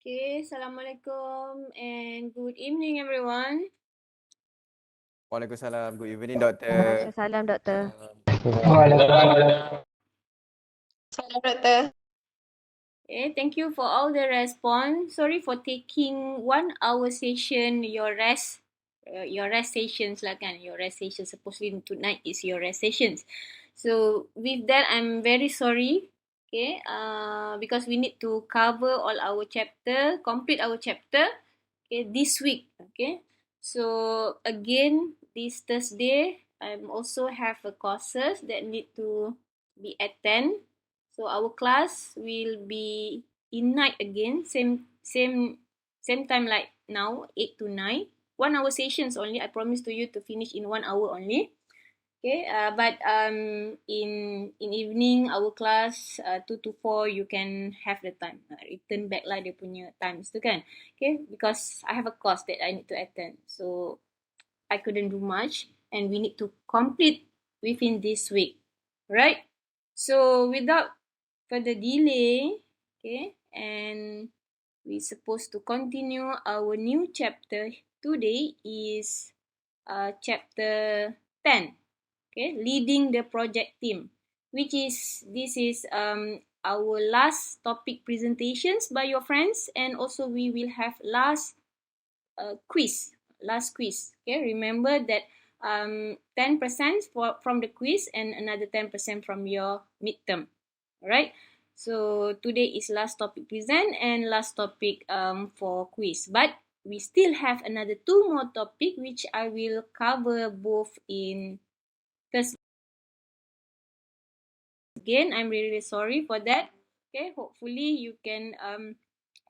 Okay, Assalamualaikum and good evening, everyone. Waalaikumsalam. Good evening, Doctor. Waalaikumsalam, Doktor. Salam, Doktor. Okay, thank you for all the response. Sorry for taking 1 hour session. Your rest sessions lah kan. Your rest sessions supposedly tonight is your rest sessions. So with that, I'm very sorry. Okay, because we need to cover all our chapter, complete our chapter. Okay, this week. Okay, so again this Thursday, I'm also have a courses that need to be attend. So our class will be in night again, same time like now, 8 to 9. 1 hour sessions only. I promise to you to finish in 1 hour only. Okay, but in evening our class 2 to 4 you can have the time return back lah dia punya times tu kan. Okay, because I have a course that I need to attend, so I couldn't do much and we need to complete within this week, right? So without further delay, okay, and we supposed to continue our new chapter. Today is chapter 10, okay, leading the project team, which is this is our last topic presentations by your friends, and also we will have last quiz. Okay, remember that 10% from the quiz and another 10% from your midterm. Alright, so today is last topic present and last topic for quiz, but we still have another 2 more topic which I will cover both in Thursday. Again, I'm really sorry for that. Okay, hopefully you can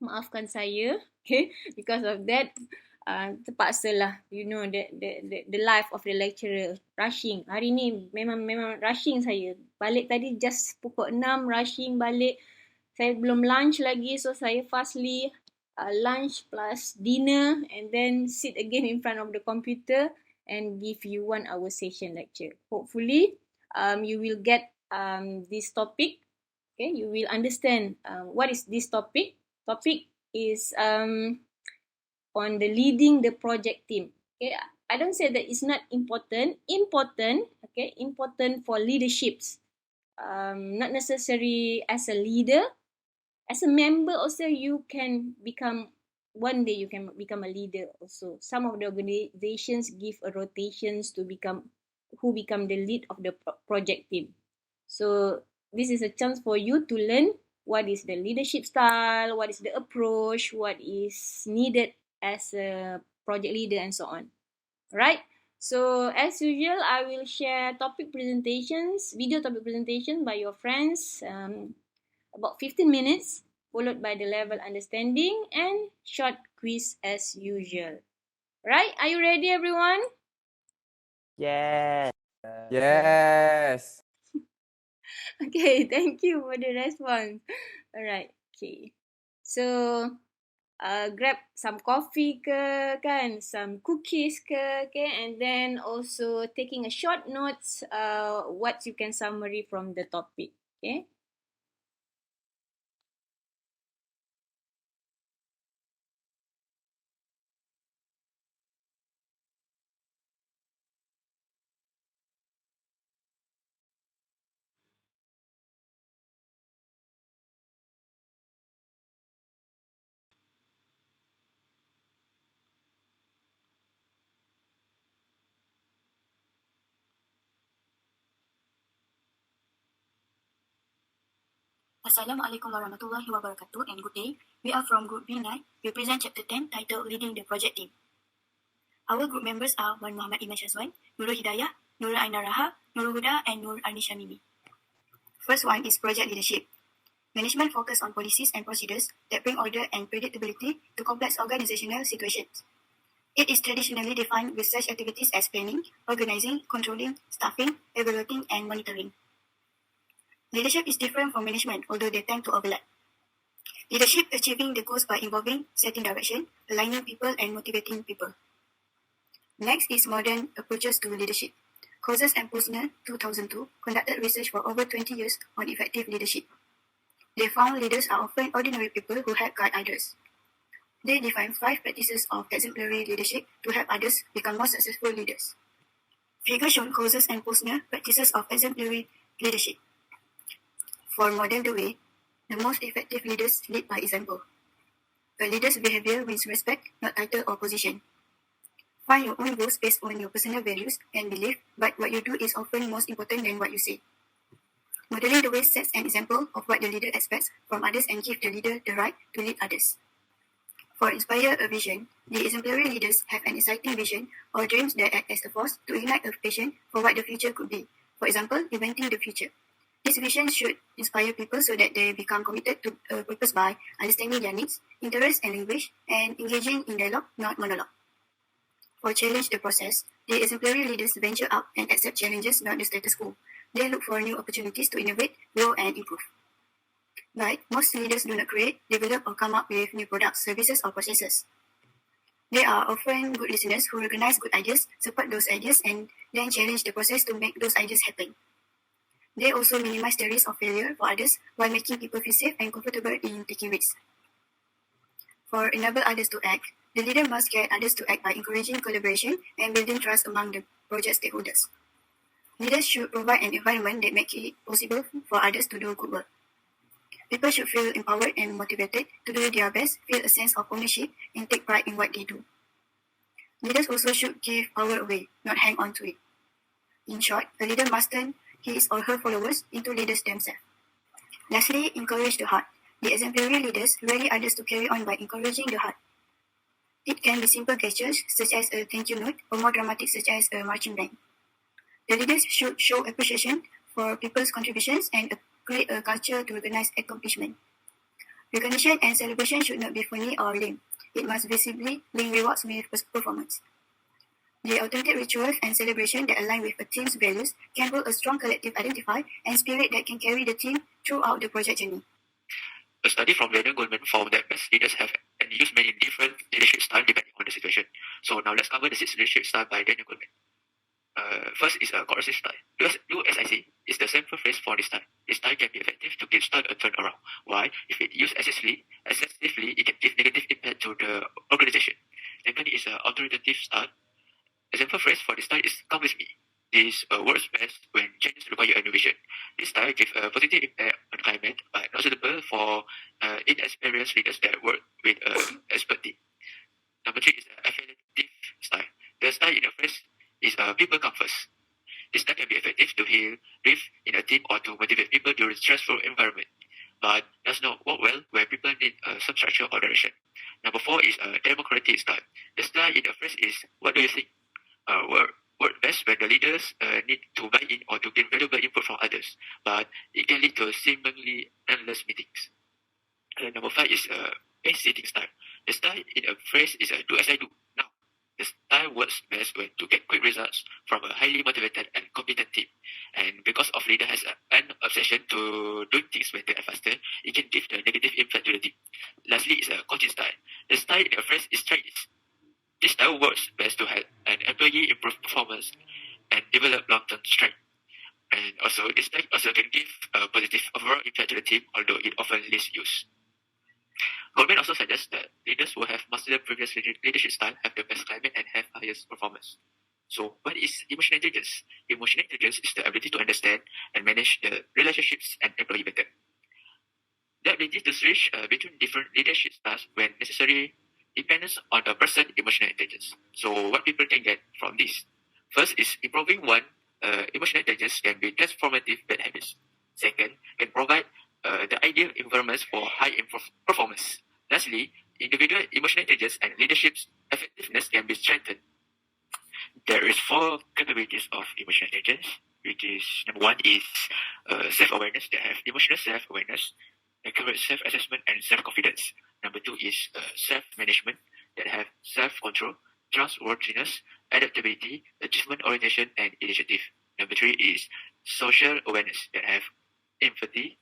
maafkan saya. Okay, because of that, terpaksalah, you know, the life of the lecturer, rushing. Hari ni memang rushing saya. Balik tadi just pukul 6 rushing balik. Saya belum lunch lagi, so saya fastly lunch plus dinner and then sit again in front of the computer and give you 1 hour session lecture. Hopefully, you will get this topic. Okay, you will understand what is this topic. Topic is on the leading the project team. Okay, I don't say that it's not important. Important, okay, important for leaderships. Not necessary as a leader. As a member also, you can become, one day you can become a leader also. Some of the organizations give a rotations to become who become the lead of the project team. So this is a chance for you to learn what is the leadership style, what is the approach, what is needed as a project leader and so on. Right? So as usual, I will share topic presentations, video topic presentation by your friends, about 15 minutes, followed by the level understanding and short quiz as usual. Right? Are you ready, everyone? Yes. Yes. Okay, thank you for the response. Alright, okay. So, grab some coffee ke, kan, some cookies ke, okay, and then also taking a short notes, what you can summary from the topic, okay. Assalamualaikum warahmatullahi wabarakatuh and good day. We are from Group B9. We present Chapter 10 titled Leading the Project Team. Our group members are Wan Muhammad Iman Shazwan, Nurul Hidayah, Nurul Ainar Raha, Nurul Huda and Nur Arnisha Mimi. First one is project leadership. Management focus on policies and procedures that bring order and predictability to complex organizational situations. It is traditionally defined with such activities as planning, organizing, controlling, staffing, evaluating and monitoring. Leadership is different from management, although they tend to overlap. Leadership achieving the goals by involving, setting direction, aligning people and motivating people. Next is modern approaches to leadership. Causes and Posner, 2002, conducted research for over 20 years on effective leadership. They found leaders are often ordinary people who help guide others. They define 5 practices of exemplary leadership to help others become more successful leaders. Figure shown causes and Posner practices of exemplary leadership. For model the way, the most effective leaders lead by example. A leader's behavior wins respect, not title or position. Find your own goals based on your personal values and belief, but what you do is often most important than what you say. Modeling the way sets an example of what the leader expects from others and gives the leader the right to lead others. For inspire a vision, the exemplary leaders have an exciting vision or dreams that act as a force to ignite a passion for what the future could be. For example, inventing the future. This vision should inspire people so that they become committed to a purpose by understanding their needs, interests, and language, and engaging in dialogue, not monologue. For challenge the process, the exemplary leaders venture out and accept challenges, not the status quo. They look for new opportunities to innovate, grow, and improve. But most leaders do not create, develop, or come up with new products, services, or processes. They are often good listeners who recognize good ideas, support those ideas, and then challenge the process to make those ideas happen. They also minimize the risk of failure for others while making people feel safe and comfortable in taking risks. For enable others to act, the leader must get others to act by encouraging collaboration and building trust among the project stakeholders. Leaders should provide an environment that makes it possible for others to do good work. People should feel empowered and motivated to do their best, feel a sense of ownership, and take pride in what they do. Leaders also should give power away, not hang on to it. In short, a leader must turn his or her followers into leaders themselves. Lastly, encourage the heart. The exemplary leaders rally others to carry on by encouraging the heart. It can be simple gestures, such as a thank you note, or more dramatic, such as a marching band. The leaders should show appreciation for people's contributions and create a culture to recognize accomplishment. Recognition and celebration should not be funny or lame. It must visibly link rewards with performance. The authentic rituals and celebration that align with a team's values can build a strong collective identity and spirit that can carry the team throughout the project journey. A study from Daniel Goleman found that best leaders have and use many different leadership styles depending on the situation. So now let's cover the 6 leadership styles by Daniel Goleman. First is a coercive style. Do as I say is the central phrase for this style. This style can be effective to give style a turnaround. Why? If it used excessively, it can give negative impact to the organization. Second is an authoritative style. Example phrase for this style is "come with me." This works best when changes require innovation. This style gives a positive impact on climate, but not suitable for inexperienced leaders that work with expert team. Number 3 is the affiliative style. The style in the phrase is people come first. This style can be effective to heal grief in a team or to motivate people during stressful environment, but does not work well where people need some structure or direction. Number 4 is a democratic style. The style in the phrase is "what do you think?" Work best when the leaders need to buy in or to gain valuable input from others, but it can lead to seemingly endless meetings. Number 5 is pace-setting style. The style in a phrase is "do as I do" now. The style works best when to get quick results from a highly motivated and competent team. And because of leader has an obsession to doing things better and faster, it can give the negative impact to the team. Lastly is a coaching style. The style in a phrase is "try this." This style works best to help an employee improve performance and develop long-term strength. And also, this style also can give a positive overall impact to the team, although it often leaves use. Goldman also suggests that leaders who have mastered previous leadership style have the best climate and have highest performance. So, what is emotional intelligence? Emotional intelligence is the ability to understand and manage the relationships and employee better. The ability to switch between different leadership styles when necessary depends on the person's emotional intelligence. So, what people can get from this? First is improving one. Emotional intelligence can be transformative bad habits. Second, can provide the ideal environments for high performance. Lastly, individual emotional intelligence and leadership's effectiveness can be strengthened. There is 4 capabilities of emotional intelligence, which is number 1 is self-awareness. They have emotional self-awareness, accurate self-assessment, and self-confidence. Number 2 is self-management, that have self-control, trustworthiness, adaptability, achievement orientation, and initiative. Number 3 is social awareness, that have empathy,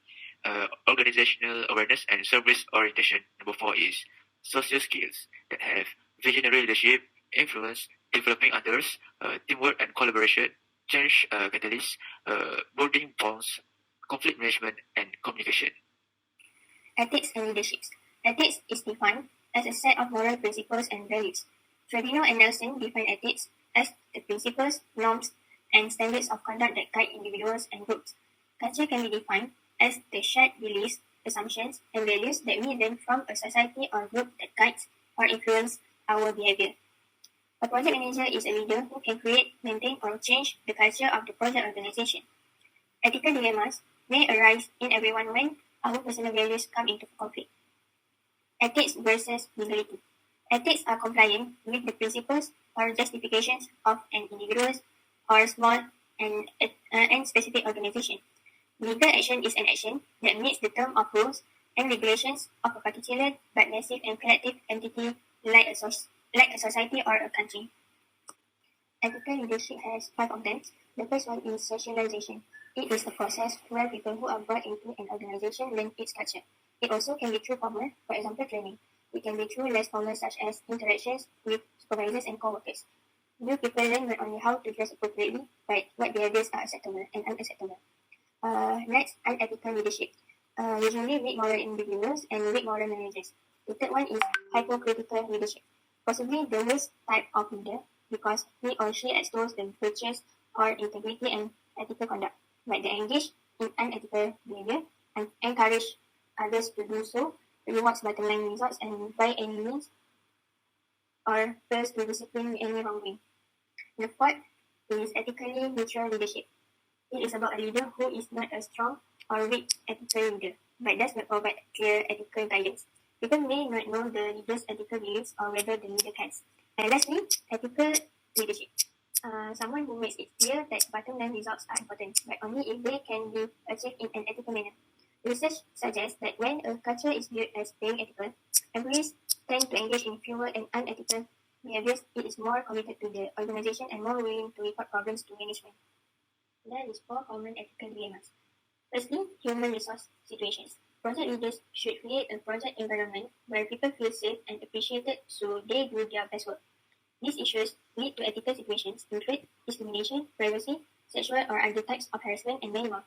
organizational awareness, and service orientation. Number 4 is social skills, that have visionary leadership, influence, developing others, teamwork and collaboration, change catalyst, building bonds, conflict management, and communication. Ethics and leadership. Ethics is defined as a set of moral principles and values. Trevino and Nelson define ethics as the principles, norms, and standards of conduct that guide individuals and groups. Culture can be defined as the shared beliefs, assumptions, and values that we learn from a society or group that guides or influence our behavior. A project manager is a leader who can create, maintain, or change the culture of the project organization. Ethical dilemmas may arise in everyone when our personal values come into conflict. Ethics versus legality. Ethics are compliant with the principles or justifications of an individual or small and specific organization. Legal action is an action that meets the term of rules and regulations of a particular but massive and collective entity like a society or a country. Ethical leadership has 5 of them. The first one is socialization. It is a process where people who are brought into an organization learn its culture. It also can be through formal, for example, training. It can be through less formal, such as interactions with supervisors and co-workers. New people learn not only how to dress appropriately, but what behaviors are acceptable and unacceptable. Next, unethical leadership. Usually weak moral individuals and weak moral managers. The third one is hypocritical leadership. Possibly the worst type of leader because he or she extols the virtues or integrity and ethical conduct, but they engage in unethical behavior and encourage others to do so, rewards bottom line results, and by any means or fails to discipline any wrongdoing. The fourth is ethically neutral leadership. It is about a leader who is not a strong or weak ethical leader, but does not provide clear ethical guidance. People may not know the leader's ethical beliefs or whether the leader cares. And lastly, ethical leadership. Someone who makes it clear that bottom line results are important, but only if they can be achieved in an ethical manner. Research suggests that when a culture is viewed as being ethical, employees tend to engage in fewer and unethical behaviors. It is more committed to the organization and more willing to report problems to management. There is 4 common ethical dilemmas. Firstly, human resource situations. Project leaders should create a project environment where people feel safe and appreciated so they do their best work. These issues lead to ethical situations include discrimination, privacy, sexual or other types of harassment, and many more.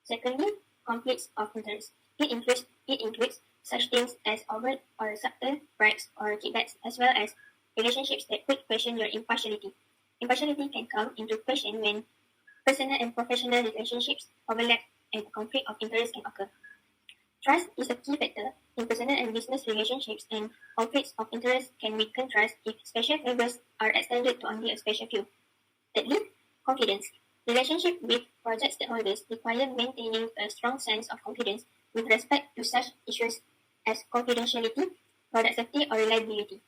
Secondly, conflicts of interest. It includes such things as overt or subtle bribes or kickbacks, as well as relationships that could question your impartiality. Impartiality can come into question when personal and professional relationships overlap and a conflict of interest can occur. Trust is a key factor in personal and business relationships, and conflicts of interest can weaken trust if special favors are extended to only a special few. Thirdly, confidence. Relationships with project stakeholders require maintaining a strong sense of confidence with respect to such issues as confidentiality, product safety, or reliability.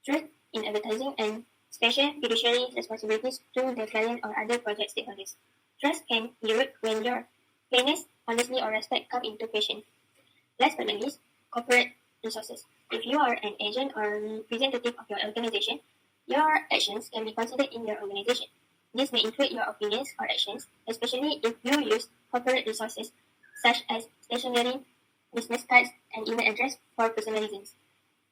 Truth in advertising and special fiduciary responsibilities to the client or other project stakeholders. Trust can erode when your fairness, honesty, or respect come into question. Last but not least, corporate resources. If you are an agent or representative of your organization, your actions can be considered in your organization. This may include your opinions or actions, especially if you use corporate resources such as stationery, business cards, and email address for personal reasons.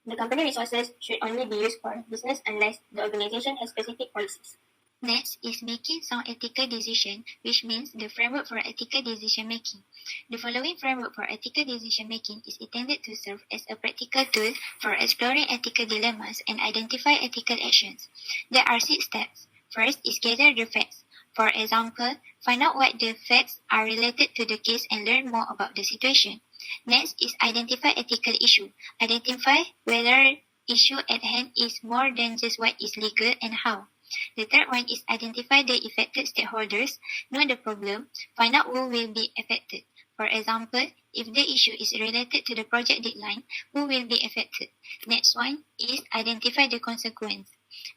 The company resources should only be used for business unless the organization has specific policies. Next is making sound ethical decision, which means the framework for ethical decision making. The following framework for ethical decision making is intended to serve as a practical tool for exploring ethical dilemmas and identify ethical actions. There are 6 steps. First is gather the facts. For example, find out what the facts are related to the case and learn more about the situation. Next is identify ethical issue. Identify whether issue at hand is more than just what is legal and how. The third one is identify the affected stakeholders, know the problem, find out who will be affected. For example, if the issue is related to the project deadline, who will be affected? Next one is identify the consequence.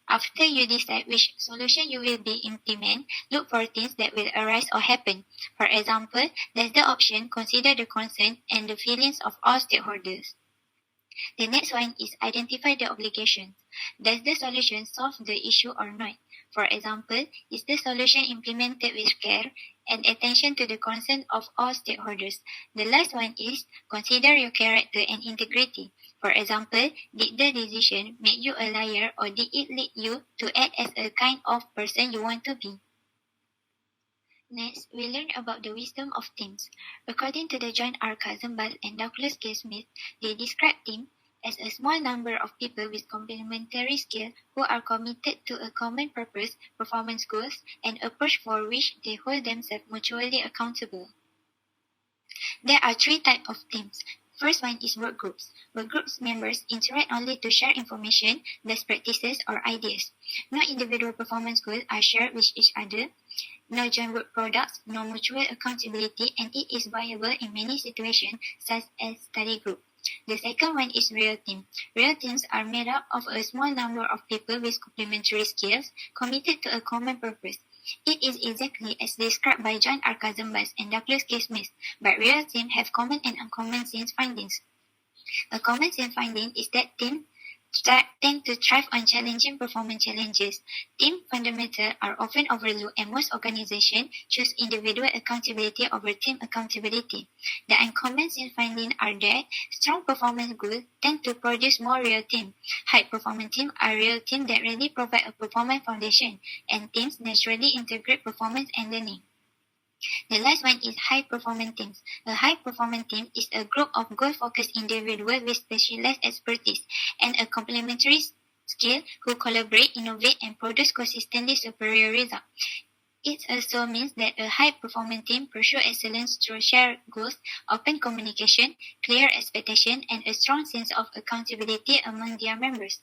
After you decide which solution you will be implement, look for things that will arise or happen. For example, does the option consider the concern and the feelings of all stakeholders? The next one is identify the obligations. Does the solution solve the issue or not? For example, is the solution implemented with care and attention to the concern of all stakeholders? The last one is consider your character and integrity. For example, did the decision make you a liar or did it lead you to act as a kind of person you want to be? Next, we learn about the wisdom of teams. According to the John R. Katzenbach and Douglas K. Smith, they describe team as a small number of people with complementary skills who are committed to a common purpose, performance goals, and approach for which they hold themselves mutually accountable. There are three types of teams. First one is work groups. Work groups members interact only to share information, best practices, or ideas. No individual performance goals are shared with each other. No joint work products, no mutual accountability, and it is viable in many situations, such as study group. The second one is real team. Real teams are made up of a small number of people with complementary skills committed to a common purpose. It is exactly as described by John R. Kazembas and Douglas K. Smith, but real teams have common and uncommon sense findings. A common sense finding is that teams tend to thrive on challenging performance challenges. Team fundamentals are often overlooked, and most organizations choose individual accountability over team accountability. The uncommon sense findings are that strong performance goals tend to produce more real teams. High performance teams are real teams that really provide a performance foundation, and teams naturally integrate performance and learning. The last one is high-performance teams. A high-performance team is a group of goal-focused individuals with specialized expertise and a complementary skill who collaborate, innovate, and produce consistently superior results. It also means that a high-performance team pursue excellence through shared goals, open communication, clear expectation, and a strong sense of accountability among their members.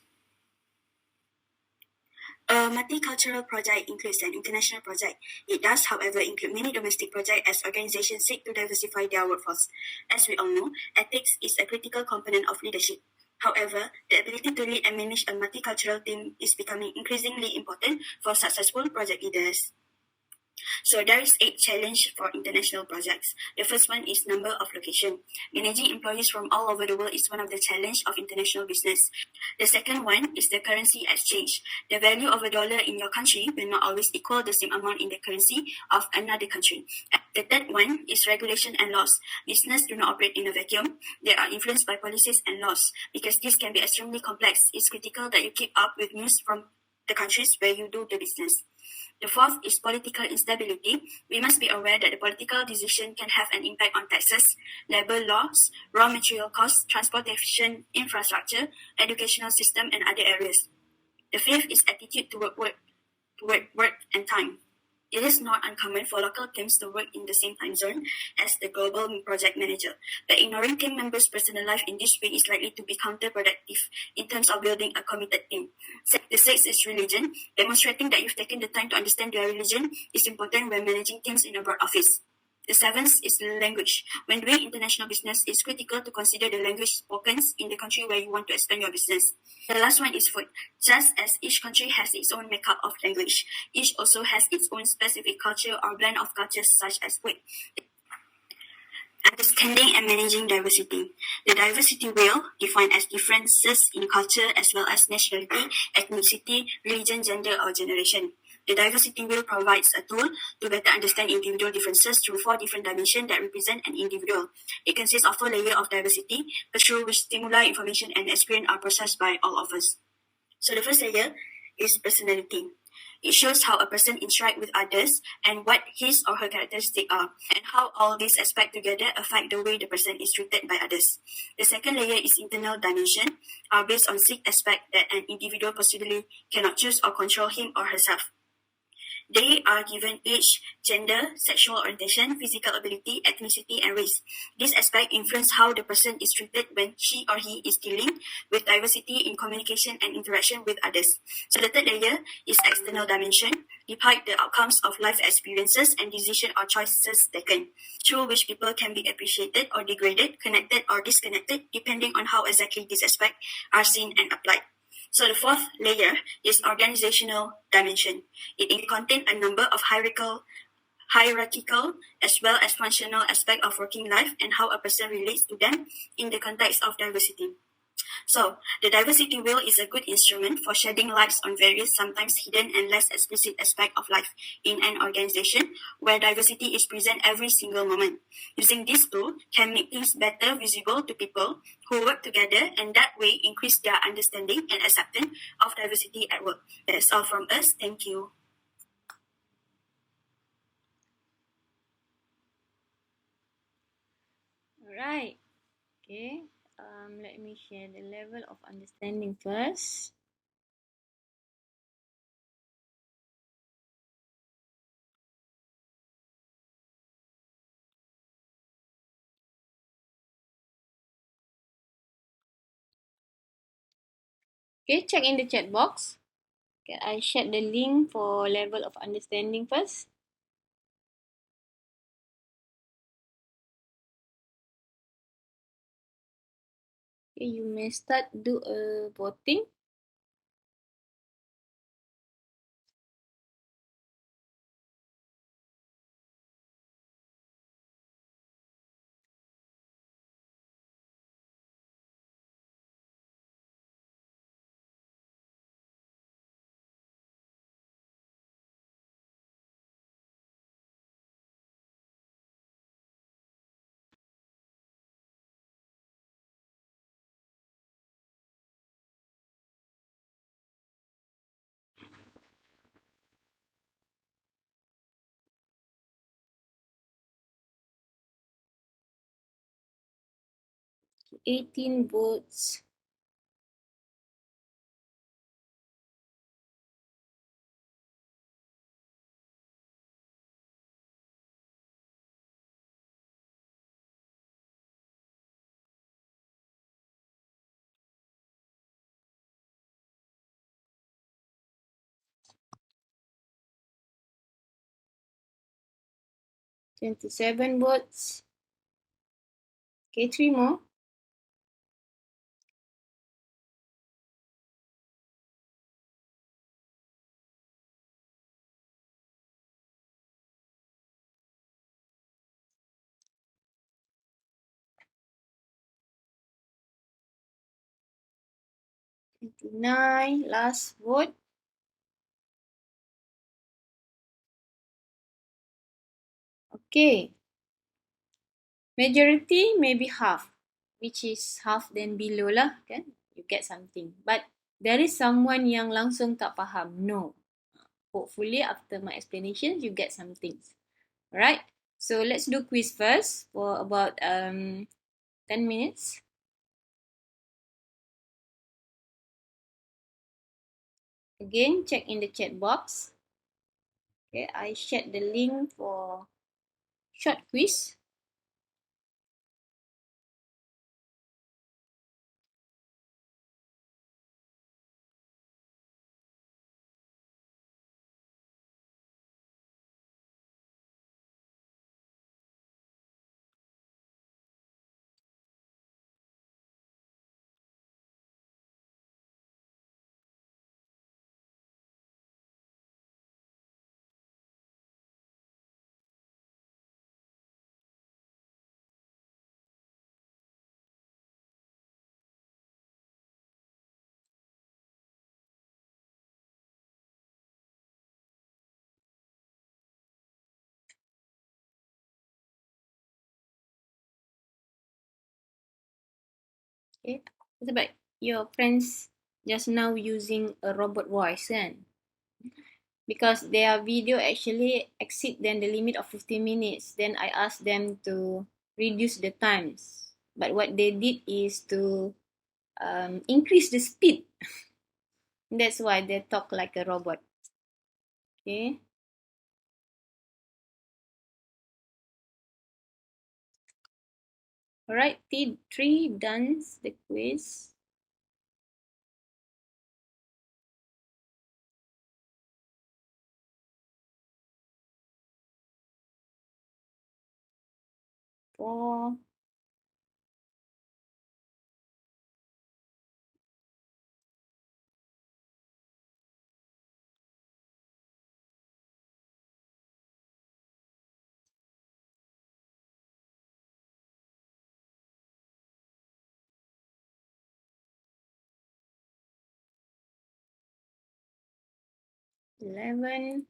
A multicultural project includes an international project. It does, however, include many domestic projects as organizations seek to diversify their workforce. As we all know, ethics is a critical component of leadership. However, the ability to lead and manage a multicultural team is becoming increasingly important for successful project leaders. So there is 8 challenges for international projects. The first one is number of location. Managing employees from all over the world is one of the challenges of international business. The second one is the currency exchange. The value of a dollar in your country will not always equal the same amount in the currency of another country. The third one is regulation and laws. Business do not operate in a vacuum. They are influenced by policies and laws. Because this can be extremely complex, it's critical that you keep up with news from the countries where you do the business. The fourth is political instability. We must be aware that the political decision can have an impact on taxes, labor laws, raw material costs, transportation infrastructure, educational system, and other areas. The fifth is attitude toward work and time. It is not uncommon for local teams to work in the same time zone as the global project manager, but ignoring team members' personal life in this way is likely to be counterproductive in terms of building a committed team. The sixth is religion. Demonstrating that you've taken the time to understand your religion is important when managing teams in a broad office. The seventh is language. When doing international business, it's critical to consider the language spoken in the country where you want to expand your business. The last one is food. Just as each country has its own makeup of language, each also has its own specific culture or blend of cultures such as food. Understanding and managing diversity. The diversity wheel, defined as differences in culture as well as nationality, ethnicity, religion, gender, or generation. The diversity wheel provides a tool to better understand individual differences through 4 different dimensions that represent an individual. It consists of 4 layers of diversity, through which stimuli, information, and experience are processed by all of us. So the first layer is personality. It shows how a person interacts with others and what his or her characteristics are, and how all these aspects together affect the way the person is treated by others. The second layer is internal dimension, are based on 6 aspects that an individual possibly cannot choose or control him or herself. They are given age, gender, sexual orientation, physical ability, ethnicity, and race. This aspect influence how the person is treated when she or he is dealing with diversity in communication and interaction with others. So the third layer is external dimension, depict the outcomes of life experiences and decisions or choices taken, through which people can be appreciated or degraded, connected or disconnected, depending on how exactly these aspects are seen and applied. So the fourth layer is organizational dimension. It contains a number of hierarchical as well as functional aspects of working life and how a person relates to them in the context of diversity. So, the diversity wheel is a good instrument for shedding lights on various, sometimes hidden and less explicit aspects of life in an organization where diversity is present every single moment. Using this tool can make things better visible to people who work together and that way increase their understanding and acceptance of diversity at work. That's all from us. Thank you. Alright. Okay. Let me share the level of understanding first. Okay, check in the chat box. Okay, I shared the link for level of understanding first. Okay, you may start do a voting. Okay, 18 votes. Twenty-seven votes. Okay, 3 more. Nine. Last vote. Okay. Majority maybe half, which is half then below lah, kan? You get something. But there is someone yang langsung tak faham. No. Hopefully after my explanation, you get some things. Alright. So let's do quiz first for about 10 minutes. Again, check in the chat box. Okay, I shared the link for short quiz. Okay, sebab your friends just now using a robot voice kan? Because their video actually exceed than the limit of 15 minutes. Then I asked them to reduce the times. But what they did is to increase the speed. That's why they talk like a robot. Okay. Alright, three done the quiz. Four. Eleven.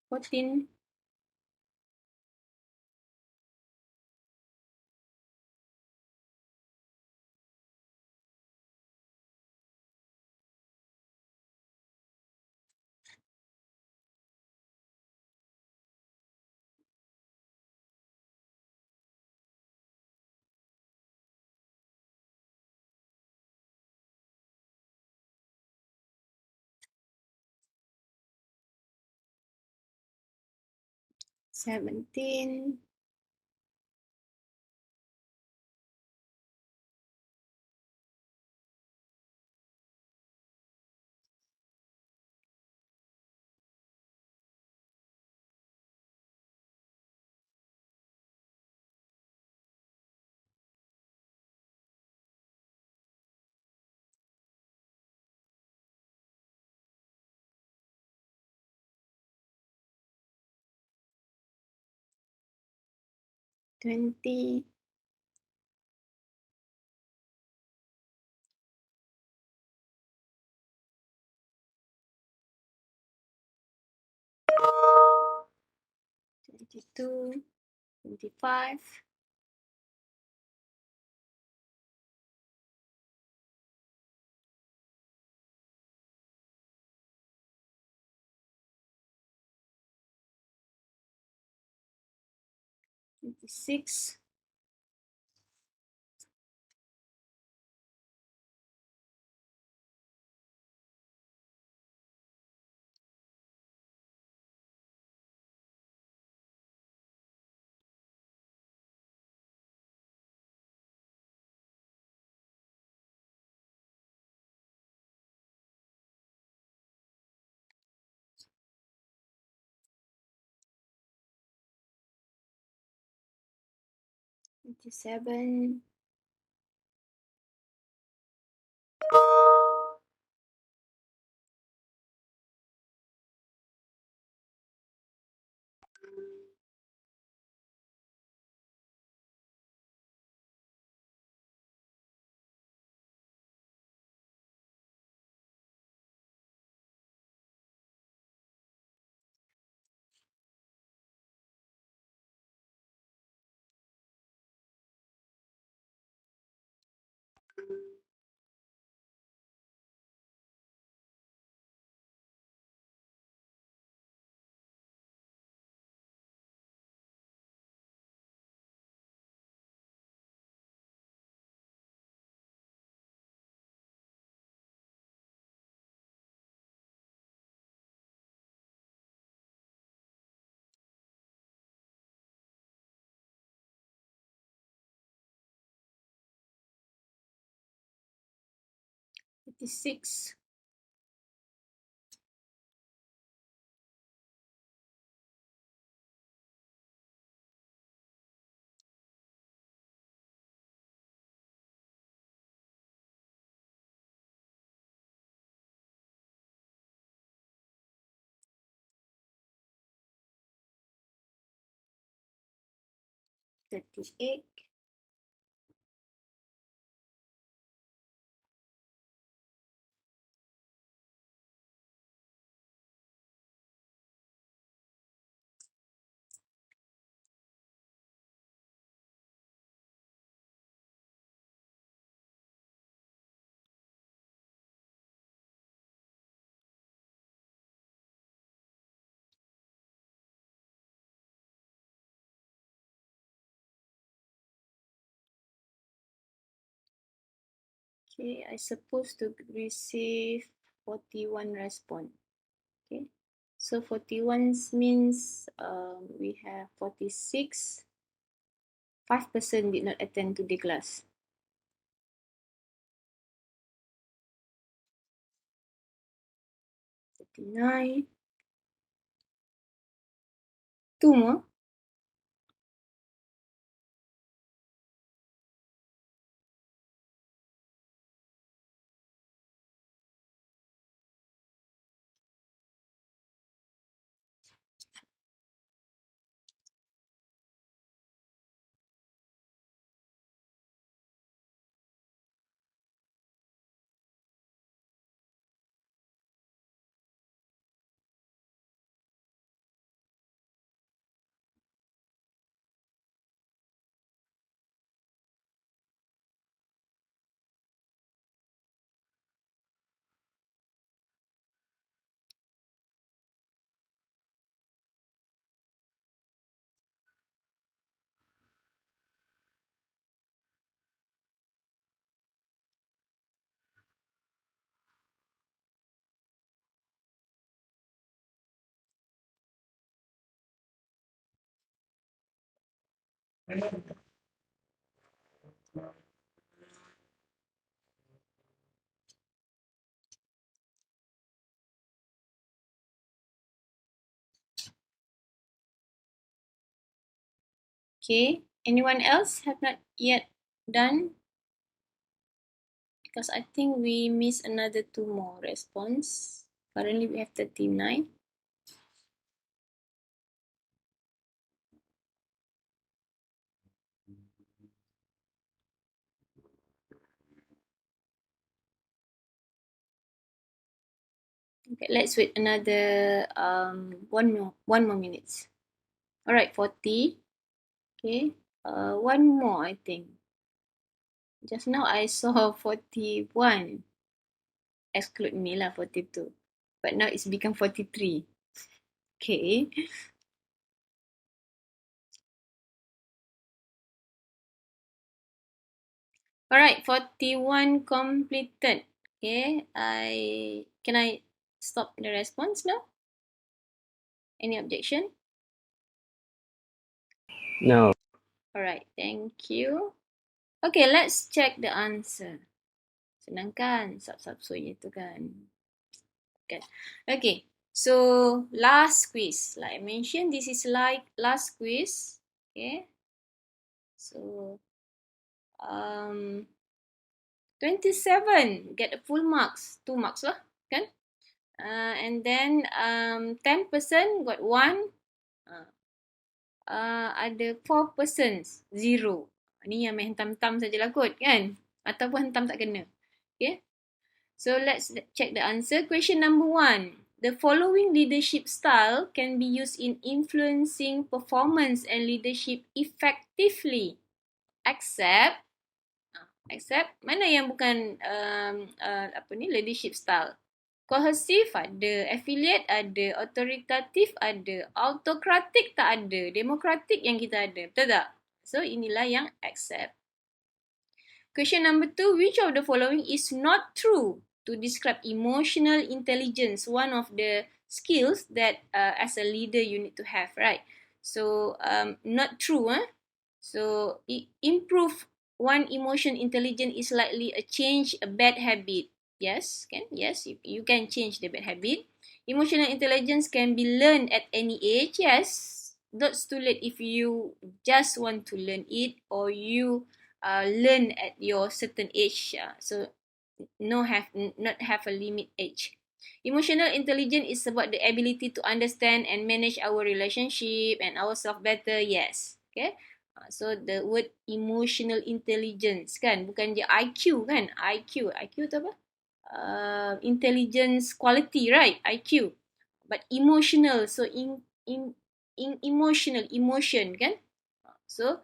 Fourteen. 17. 20. 22. 25. 26. 27. 56. 38. 'Okay, I supposed to receive 41 response. Okay, so 41 means we have 46. 5% did not attend to the class. 39. 2 more. Okay, anyone else have not yet done? Because I think we missed another 2 more response. Currently we have 39. Okay, let's wait another one more minutes. All right, 40. Okay, one more I think. Just now I saw 41. Exclude me lah 42. But now it's become 43. Okay. Alright, 41 completed. Okay, can I stop the response now? Any objection? No. Alright, thank you. Okay, let's check the answer. Senang kan? Sub-subsonya tu kan. Okay, so last quiz. Like I mentioned, this is like last quiz. Okay, so 27 get a full marks, 2 marks lah, kan? And then 10% got 1. Ada 4 persons 0. Ni yang main hentam-hentam sajalah kot, kan? Ataupun hentam tak kena. Okay, so let's check the answer. Question number 1. The following leadership style can be used in influencing performance and leadership effectively, except mana yang bukan leadership style? Kohesif ada, affiliate ada, autoritatif ada, autokratik tak ada, demokratik yang kita ada. Betul tak? So inilah yang accept. Question number 2, which of the following is not true to describe emotional intelligence, one of the skills that as a leader you need to have, right? So not true. So improve one emotion intelligence is likely a change a bad habit. Yes, you can change the bad habit. Emotional intelligence can be learned at any age. Yes, not too late if you just want to learn it, or you learn at your certain age. So not have a limit age. Emotional intelligence is about the ability to understand and manage our relationship and ourselves better. Yes. Okay. So the word emotional intelligence kan, bukan je IQ kan? IQ tu apa? Intelligence quality, right? IQ. But emotional, so emotion kan? So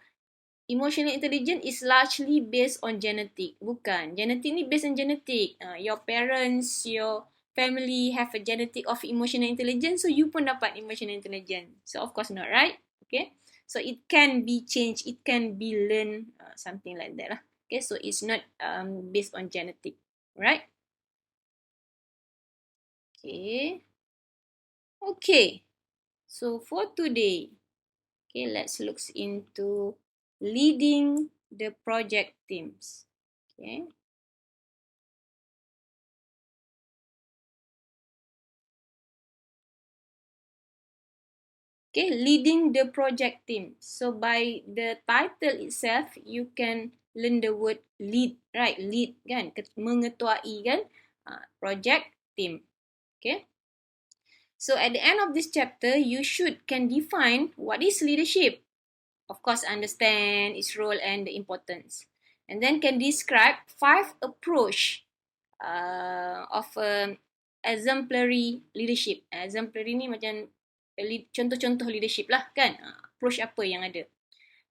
emotional intelligence is largely based on genetic. Bukan. Genetic ni based on genetic. Your parents, your family have a genetic of emotional intelligence, so you pun dapat emotional intelligence. So of course not, right? Okay. So it can be changed, it can be learned, something like that lah. Okay, so it's not based on genetic, right? Okay. Okay. So for today, okay, let's look into leading the project teams. Okay. Okay, leading the project team. So by the title itself, you can learn the word lead, right? Lead kan, mengetuai kan, project team. Okay. So at the end of this chapter, you can define what is leadership. Of course, understand its role and the importance. And then can describe 5 approach of exemplary leadership. Exemplary ni macam contoh-contoh leadership lah kan. Approach apa yang ada.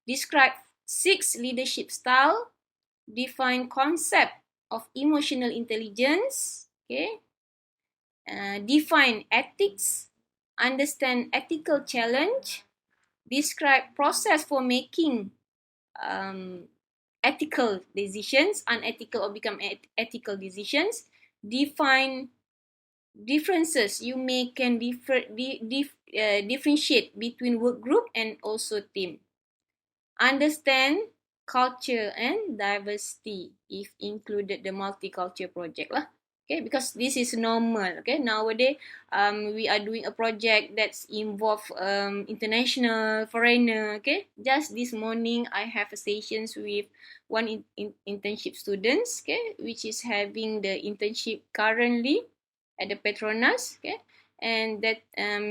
Describe 6 leadership style. Define concept of emotional intelligence. Okay. Define ethics. Understand ethical challenge. Describe process for making ethical decisions, unethical or become ethical decisions. Define differences. You can differentiate between work group and also team. understand culture and diversity if included the multicultural project lah. Okay, because this is normal. Okay, nowadays we are doing a project that's involve international foreigner. Okay, just this morning I have a sessions with one internship students. Okay, which is having the internship currently at the Petronas. Okay, and that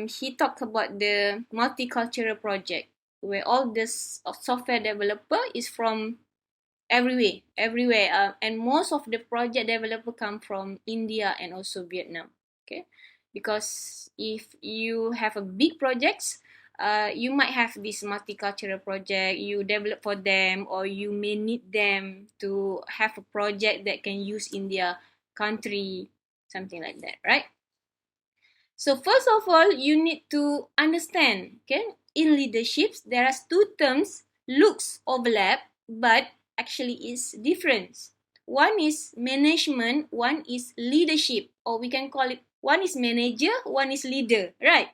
he talked about the multicultural project where all this software developer is from everywhere, and most of the project developer come from India and also Vietnam. Okay, because if you have a big projects, you might have this multicultural project you develop for them, or you may need them to have a project that can use in their country, something like that, right? So first of all, you need to understand, okay? In leaderships, there are two terms, looks overlap, but actually is different. One is management, one is leadership, or we can call it, one is manager, one is leader, right?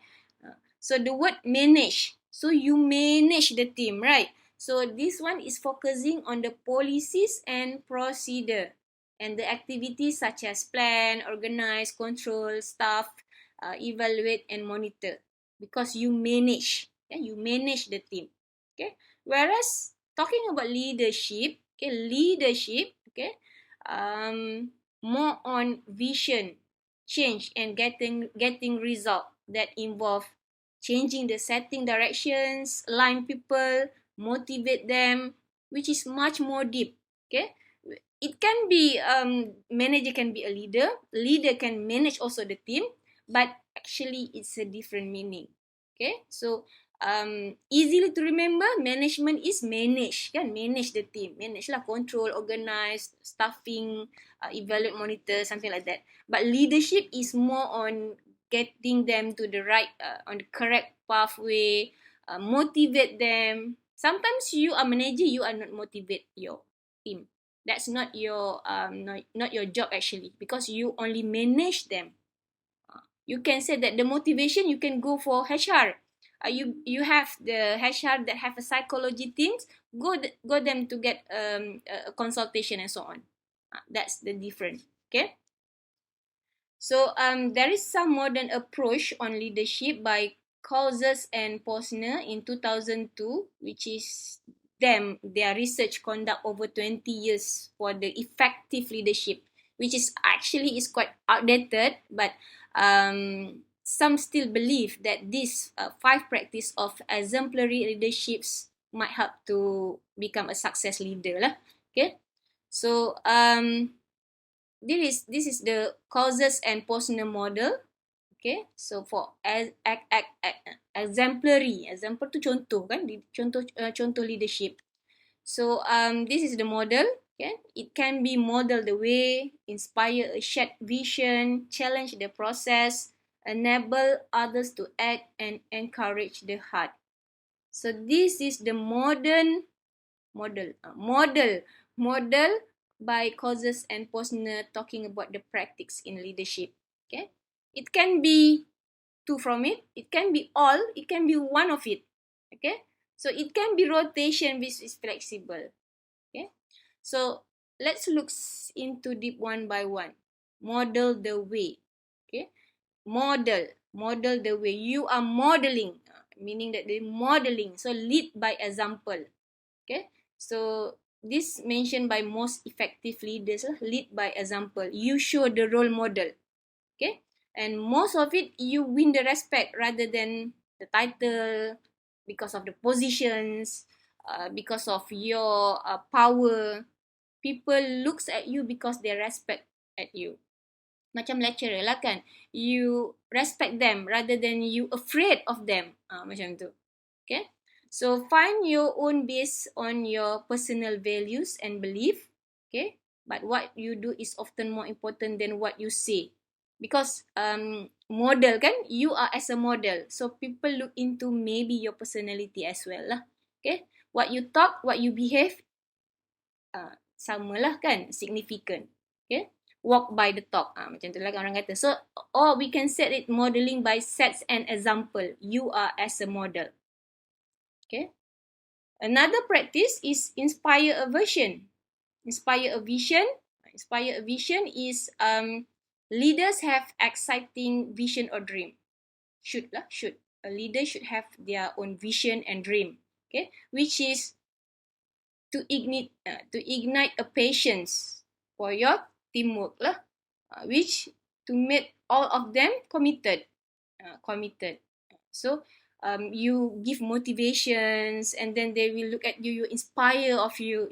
So the word manage, so you manage the team, right? So this one is focusing on the policies and procedure and the activities such as plan, organize, control, staff, evaluate and monitor, because you manage, okay? You manage the team, okay? Whereas talking about leadership, okay, more on vision, change and getting result that involve changing the setting directions, align people, motivate them, which is much more deep, okay? It can be manager can be a leader can manage also the team, but actually it's a different meaning. Okay, so easily to remember, management is manage, kan? Manage the team, manage lah, control, organize, staffing, evaluate, monitor, something like that. But leadership is more on getting them to the right, on the correct pathway, motivate them. Sometimes you are manager, you are not motivate your team. That's not your not your job actually, because you only manage them. You can say that the motivation you can go for HR. You have the HR that have a psychology teams. Go them to get a consultation and so on. That's the difference. Okay. So there is some modern approach on leadership by Causes and Posner in 2002, which is their research conduct over 20 years for the effective leadership, which is actually is quite outdated, but some still believe that this 5 practice of exemplary leaderships might help to become a success leader lah. Okay, so this is the Causes and Posner model. Okay, so for exemplary, example tu contoh kan, contoh leadership. So this is the model. Okay, it can be model the way, inspire a shared vision, challenge the process, enable others to act, and encourage the heart. So this is the modern model by Causes and Posner, talking about the practice in leadership. Okay, it can be two from it, it can be all, it can be one of it. Okay, so it can be rotation, which is flexible. Okay, so let's look into deep one by one. Model the way. Okay, model the way. You are modeling, meaning that the modeling, so lead by example. Okay, so this mentioned by most effective leaders, lead by example. You show the role model. Okay, and most of it you win the respect rather than the title, because of the positions, because of your power. People looks at you because they respect at you. Macam lecturer lah kan, you respect them rather than you afraid of them, macam tu. Okay, so find your own based on your personal values and belief. Okay, but what you do is often more important than what you say, because model kan, you are as a model, so people look into maybe your personality as well lah. Okay, what you talk, what you behave, sama lah kan, significant. Okay, walk by the talk, macam tu lah orang kata. So, or we can set it modeling by sets and example. You are as a model. Okay, Another practice is inspire a vision. Inspire a vision. Inspire a vision is leaders have exciting vision or dream. Should. A leader should have their own vision and dream. Okay, which is to ignite a patience for your teamwork lah, which to make all of them committed. So you give motivations, and then they will look at you, inspire you,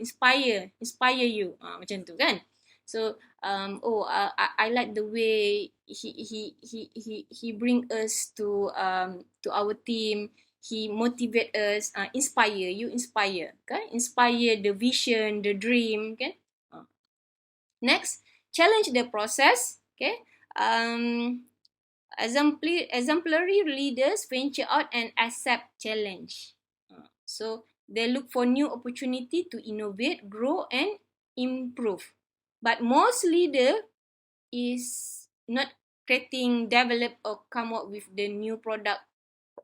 macam tu kan. So I like the way he bring us to our team. He motivate us, inspire kan, inspire the vision, the dream kan. Next, challenge the process. Okay, exemplary leaders venture out and accept challenge. So they look for new opportunity to innovate, grow and improve. But most leader is not creating, develop or come up with the new product,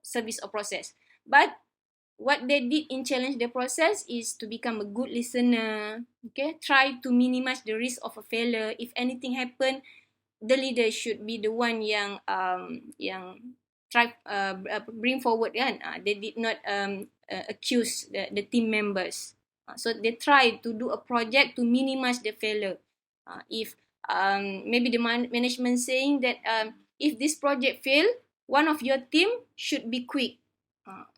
service or process. But what they did in challenge the process is to become a good listener. Okay, try to minimize the risk of a failure. If anything happen, the leader should be the one yang try bring forward kan. They did not accuse the team members. So they try to do a project to minimize the failure. If maybe the management saying that if this project fail, one of your team should be quick.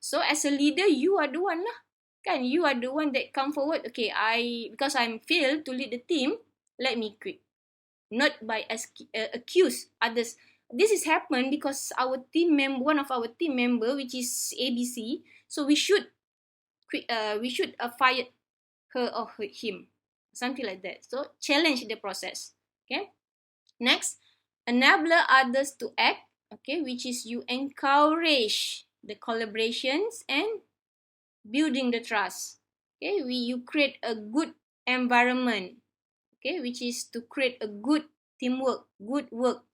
So as a leader, you are the one lah kan. You are the one that come forward. Okay, because I'm failed to lead the team, let me quit. Not by accuse others. This is happened because our team member, one of our team member, which is ABC, so we should fire her or him, something like that. So challenge the process. Okay. Next, enable others to act. Okay, which is you encourage the collaborations and building the trust. Okay, you create a good environment. Okay, which is to create a good teamwork, good work,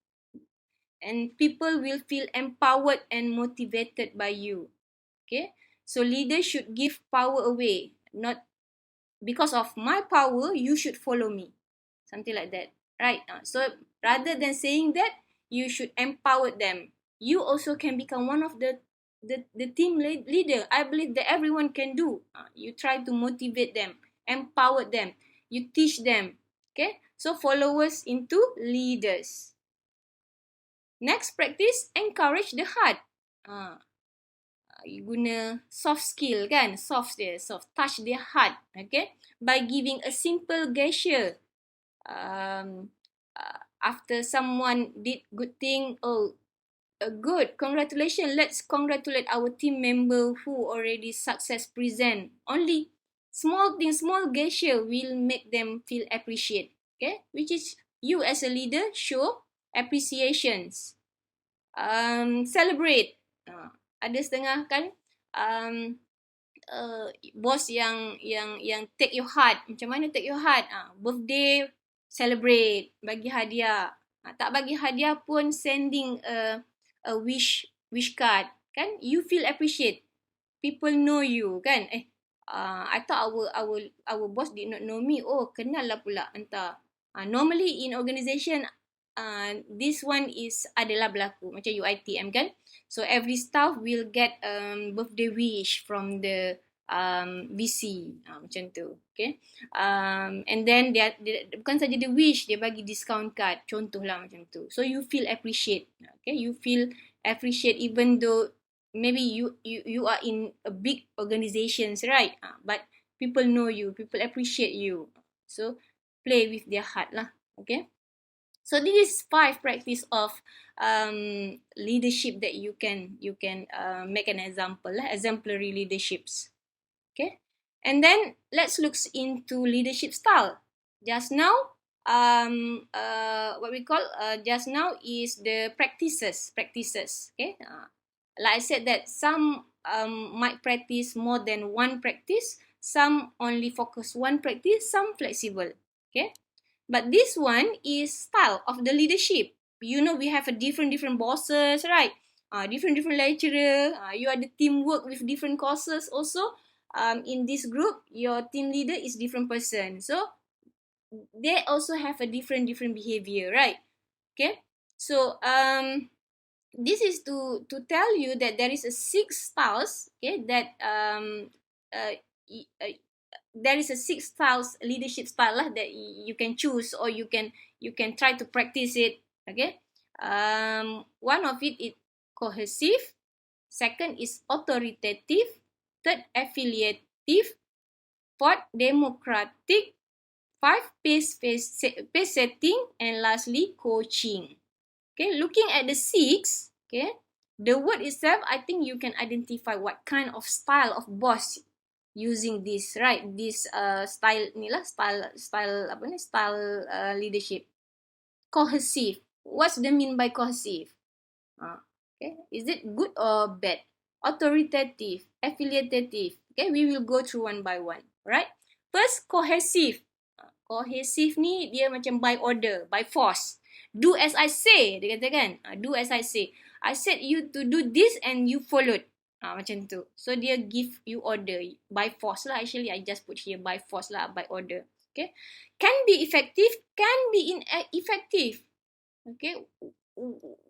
and people will feel empowered and motivated by you. Okay, so leaders should give power away, not because of my power you should follow me, something like that, right? So rather than saying that, you should empower them. You also can become one of the team leader. I believe that everyone can do. You try to motivate them, empower them, you teach them. Okay, so followers into leaders. Next practice, encourage the heart. You guna soft skill kan, soft touch their heart. Okay, by giving a simple gesture. After someone did good thing, good, congratulations, let's congratulate our team member who already success present. Only small thing, small gesture will make them feel appreciate. Okay, which is you as a leader show appreciations. Celebrate. Ada setengah kan boss yang take your heart. Macam mana take your heart? Birthday celebrate, bagi hadiah. Tak bagi hadiah pun sending a wish card kan. You feel appreciate. People know you kan. I thought our boss did not know me. Oh, kenal lah pula entah. Normally in organisation this one is adalah berlaku macam UiTM kan. So every staff will get birthday wish from the VC macam tu. Okay. And then dia bukan saja the wish, dia bagi discount card, contohlah macam tu. So you feel appreciate. Okay, you feel appreciate even though maybe you are in a big organizations, right? But people know you, people appreciate you. So play with their heart lah. Okay. So this is 5 practice of leadership that you can make an example, exemplary leaderships. Okay, and then let's look into leadership style. Just now, what we call just now is the practices. Okay, like I said that some might practice more than one practice, some only focus one practice, some flexible. Okay. But this one is style of the leadership. You know, we have a different bosses, right? Different lecturer. You are the teamwork with different courses also. in this group, your team leader is different person. So they also have a different behavior, right? Okay. So this is to tell you that there is a 6 styles, okay, that uh, there is a 6 styles leadership style lah that you can choose, or you can try to practice it. Okay. One of it is cohesive, second is authoritative, third affiliative, fourth democratic, five pace setting, and lastly coaching. Okay, looking at the 6, okay, the word itself, I think you can identify what kind of style of boss using this, right? This style ni lah, style apa ni? Style leadership. Cohesive. What's the mean by cohesive? Okay, is it good or bad? Authoritative, affiliative. Okay, we will go through one by one, right? First, cohesive. Cohesive ni dia macam by order, by force. Do as I say, dia kata kan. Do as I say. I said you to do this and you followed. Macam tu. So dia give you order by force lah. Actually, I just put here by force lah, by order. Okay. Can be effective, can be ineffective. Okay.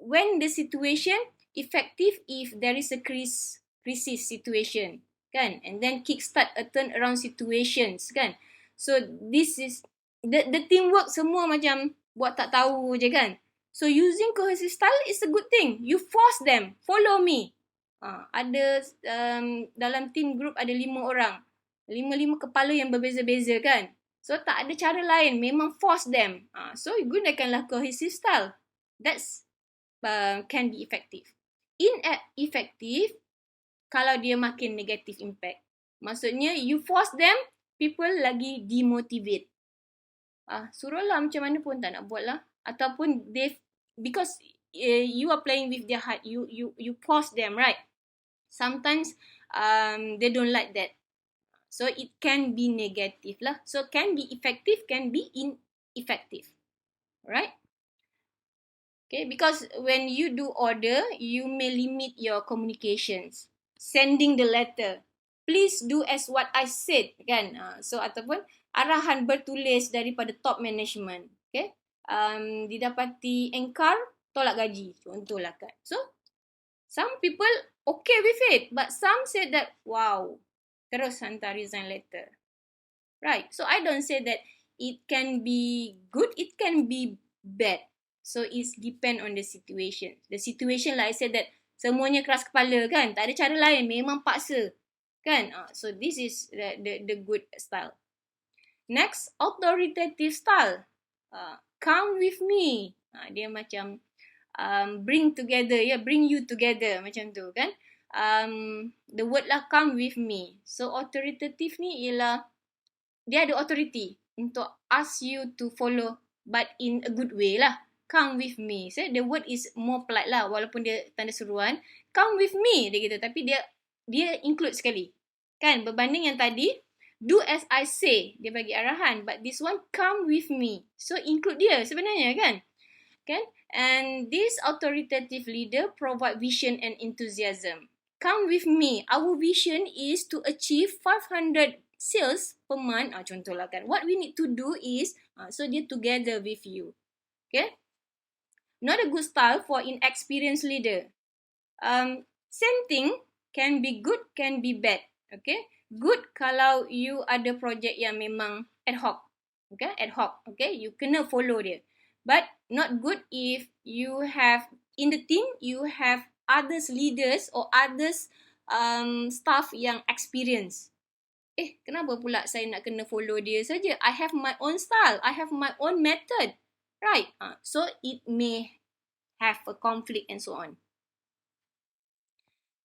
When the situation effective if there is a crisis situation, kan? And then kickstart a turnaround situations, kan? So this is the teamwork semua macam buat tak tahu je, kan? So using cohesive style is a good thing. You force them, follow me. Ada dalam team group ada 5 orang. 5 kepala yang berbeza-beza, kan? So tak ada cara lain, memang force them. So gunakanlah cohesive style. That's can be effective. Ineffective kalau dia makin negative impact. Maksudnya you force them, people lagi demotivate. Suruhlah macam mana pun tak nak buat lah. Ataupun because you are playing with their heart, you force them, right? Sometimes they don't like that. So it can be negative lah. So can be effective, can be ineffective. Right? Okay, because when you do order, you may limit your communications. Sending the letter. Please do as what I said, kan? So ataupun arahan bertulis daripada top management. Okay? Didapati engkar, tolak gaji. Contohlah, kan? So some people okay with it, but some said that, wow, terus hantar resign letter. Right? So I don't say that it can be good, it can be bad. So it's depend on the situation. The situation, like I said, that semuanya keras kepala, kan? Tak ada cara lain, memang paksa, kan? So this is the good style. Next, authoritative style. Come with me. Dia macam bring together, bring you together, macam tu, kan? The word lah come with me. So authoritative ni ialah dia ada authority untuk ask you to follow, but in a good way lah. Come with me. So the word is more polite lah, walaupun dia tanda seruan. Come with me, dia kata. Tapi dia include sekali. Kan? Berbanding yang tadi, do as I say. Dia bagi arahan. But this one, come with me. So include dia sebenarnya, kan? And this authoritative leader provide vision and enthusiasm. Come with me. Our vision is to achieve 500 sales per month. Contohlah, kan? What we need to do is, so dia together with you. Okay? Not a good style for inexperienced leader. Same thing, can be good, can be bad. Okay? Good kalau you ada projek yang memang ad hoc. Okay? Ad hoc. Okay? You kena follow dia. But not good if you have, in the team, you have others leaders or others staff yang experience. Kenapa pula saya nak kena follow dia saja? I have my own style. I have my own method. Right? So it may have a conflict and so on.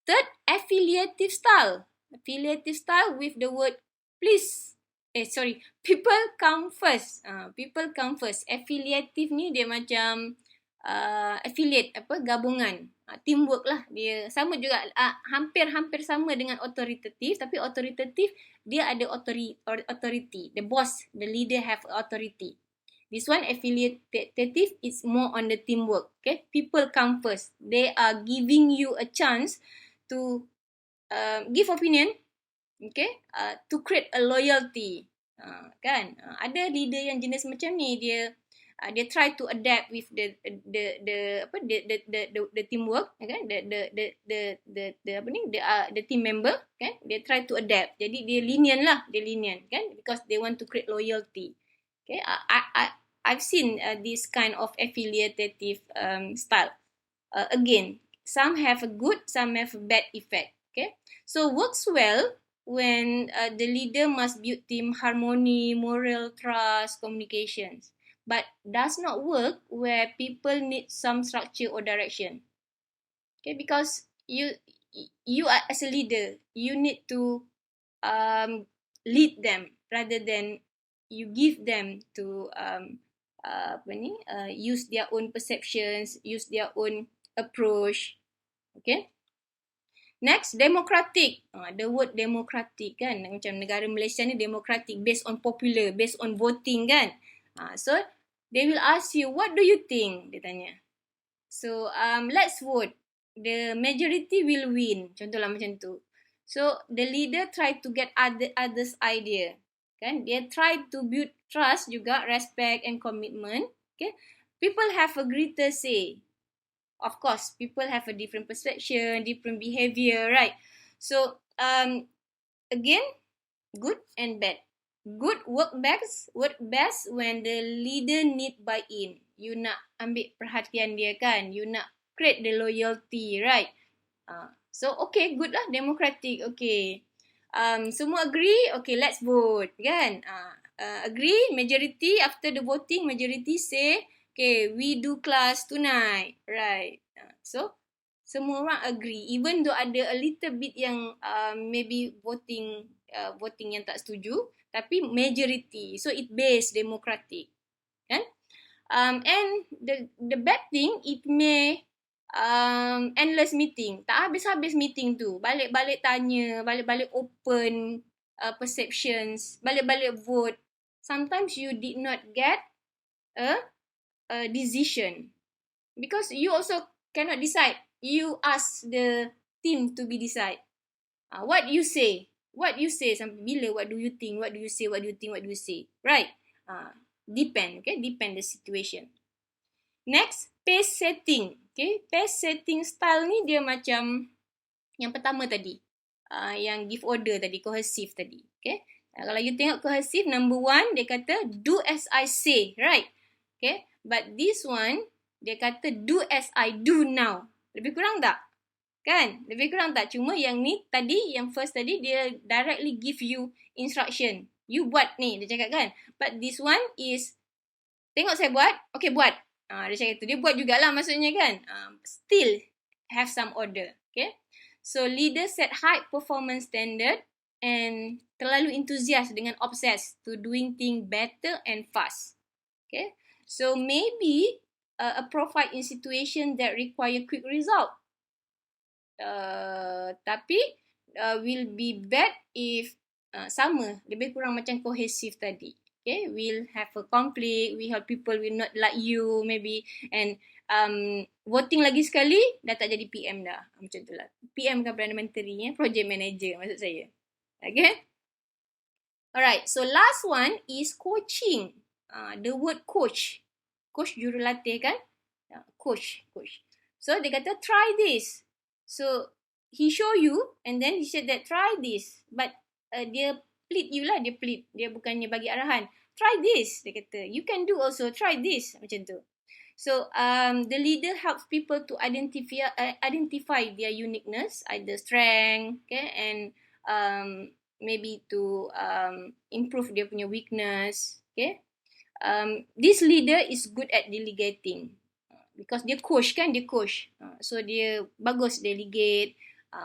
Third, affiliative style. Affiliative style with the word please. People come first. People come first. Affiliative ni dia macam affiliate, gabungan. Teamwork lah. Dia sama juga, hampir sama dengan authoritative, tapi authoritative dia ada authority. The boss, the leader have authority. This one, affiliative, is more on the teamwork. Okay, people come first. They are giving you a chance to give opinion, Okay, to create a loyalty. Kan? Ada leader yang jenis macam ni, dia try to adapt with the teamwork, kan? The team member, kan? They try to adapt. Jadi dia lenient lah, kan? Because they want to create loyalty. Okay, I've seen this kind of affiliative style. Again, some have a good, some have a bad effect. Okay, so works well when the leader must build team harmony, moral, trust, communications. But does not work where people need some structure or direction. Okay, because you are as a leader, you need to lead them rather than you give them to use their own perceptions, use their own approach. Okay. Next, democratic. The word democratic kan, macam negara Malaysia ni democratic, based on popular, based on voting kan. So they will ask you, what do you think? Dia tanya. So let's vote. The majority will win. Contohlah macam tu. So the leader try to get others idea. Kan? Dia try to build trust juga, respect and commitment. Okay? People have a greater say. Of course, people have a different perception, different behavior, right? So, again, good and bad. Good work best when the leader need buy-in. You nak ambil perhatian dia kan? You nak create the loyalty, right? So, okay, good lah, democratic, okay. Semua agree, okay, let's vote, kan? Agree, majority, after the voting, majority say, okay, we do class tonight, right? So, semua orang agree. Even though ada a little bit yang maybe voting yang tak setuju, tapi majority. So, it based democratic. Kan? And the bad thing, it may endless meeting. Tak habis-habis meeting tu. Balik-balik tanya, balik-balik open perceptions, balik-balik vote. Sometimes you did not get a decision because you also cannot decide. You ask the team to be decide. What you say? Sampai bila? What do you think? What do you say? What do you think? What do you say? Right? Depend. Okay, depend the situation. Next, pace setting. Okay, pace setting style ni dia macam yang pertama tadi, yang give order tadi, cohesive tadi. Okay, kalau you tengok cohesive, number 1 dia kata do as I say, right? Okay, but this one dia kata do as I do now. Lebih kurang tak? Kan? Lebih kurang tak? Cuma yang ni tadi, yang first tadi, dia directly give you instruction. You buat ni, dia cakap kan. But this one is, tengok saya buat, okay buat. Dia cakap tu. Dia buat jugalah maksudnya kan. Still have some order. Okay. So leader set high performance standard and terlalu enthusiast dengan obsessed to doing thing better and fast. Okay. So maybe a profile in situation that require quick result. Tapi will be bad if sama, lebih kurang macam cohesive tadi. Okay, we'll have a conflict, we have people will not like you maybe, and voting lagi sekali dah tak jadi PM dah. Macam tu lah. PM kan Perdana Menteri, project manager maksud saya. Okay. Alright, so last one is coaching. The word coach. Coach jurulatih kan? Coach. So dia kata try this. So he show you and then he said that try this. But dia plead you lah, dia plead. Dia bukannya bagi arahan. Try this, dia kata. You can do also, try this. Macam tu. So the leader helps people to identify their uniqueness, either strength, okay, and maybe to improve dia punya weakness, okay. This leader is good at delegating. Because dia coach kan, dia coach. So dia bagus delegate,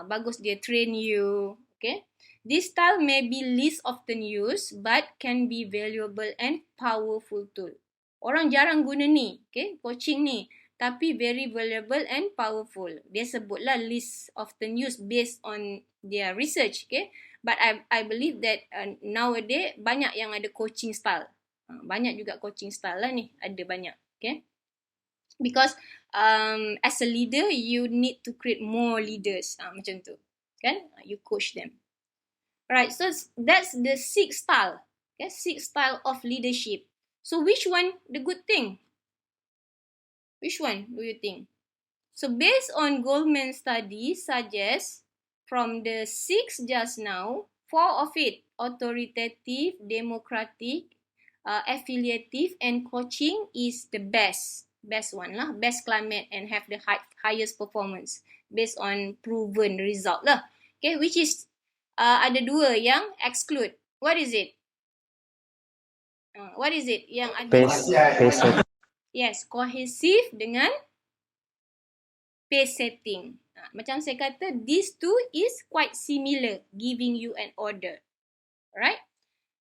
bagus dia train you, okay. This style may be least often used but can be valuable and powerful tool. Orang jarang guna ni, okay, coaching ni. Tapi very valuable and powerful. Dia sebutlah least often used based on their research, okay. But I believe that nowadays banyak yang ada coaching style. Banyak juga coaching style lah ni, ada banyak, okay. Because as a leader, you need to create more leaders, macam tu, kan? You coach them. Right, so that's the sixth style. Okay, sixth style of leadership. So which one the good thing? Which one do you think? So based on Goldman studies suggests from the six just now, four of it authoritative, democratic, affiliative, and coaching is the best one lah, best climate and have the highest performance based on proven result lah. Okay, which is ada dua yang exclude. What is it? What is it yang ada? Yes, cohesive dengan pace setting. Macam saya kata, these two is quite similar, giving you an order. Right?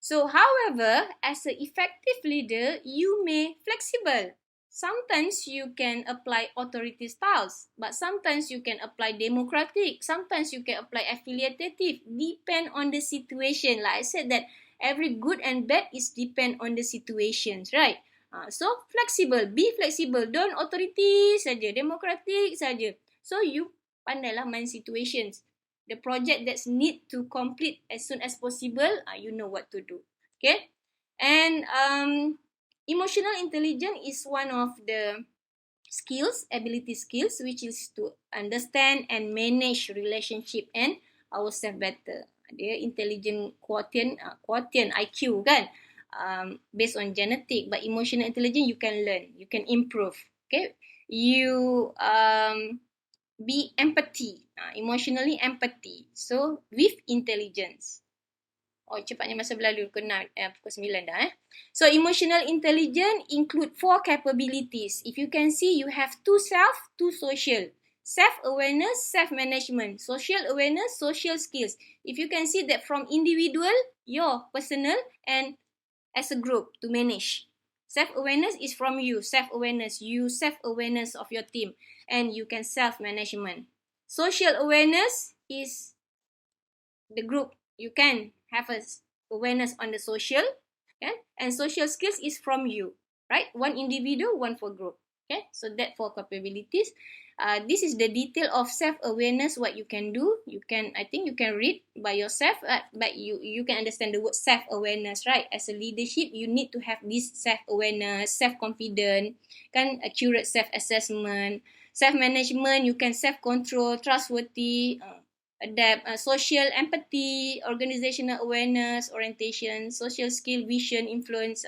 So, however, as an effective leader, you may flexible. Sometimes you can apply authority styles, but sometimes you can apply democratic. Sometimes you can apply affiliative. Depend on the situation. Like I said that every good and bad is depend on the situations, right? So flexible, be flexible. Don't authority saja, democratic saja. So you pandailah main situations. The project that's need to complete as soon as possible, you know what to do. Okay, and emotional intelligence is one of the skills, ability skills, which is to understand and manage relationship and ourselves better. Dia intelligent quotient IQ kan, based on genetic, but emotional intelligence you can learn, you can improve. Okay, you be empathy, emotionally empathy. So with intelligence. Oh, cepatnya masa berlalu pukul 9 dah. So emotional intelligence include 4 capabilities. If you can see, you have 2 self, 2 social. Self-awareness, self-management. Social awareness, social skills. If you can see that from individual, your personal, and as a group to manage. Self-awareness is from you. Self-awareness. You self-awareness of your team. And you can self-management. Social awareness is the group. You can have a awareness on the social. Okay? And social skills is from you. Right? One individual, one for group. Okay? So that 4 capabilities. This is the detail of self-awareness, what you can do. I think you can read by yourself, but you can understand the word self-awareness, right? As a leadership, you need to have this self-awareness, self-confident, kan, accurate self-assessment, self-management, you can self-control, trustworthy, adapt, social empathy, organizational awareness, orientation, social skill, vision, influence,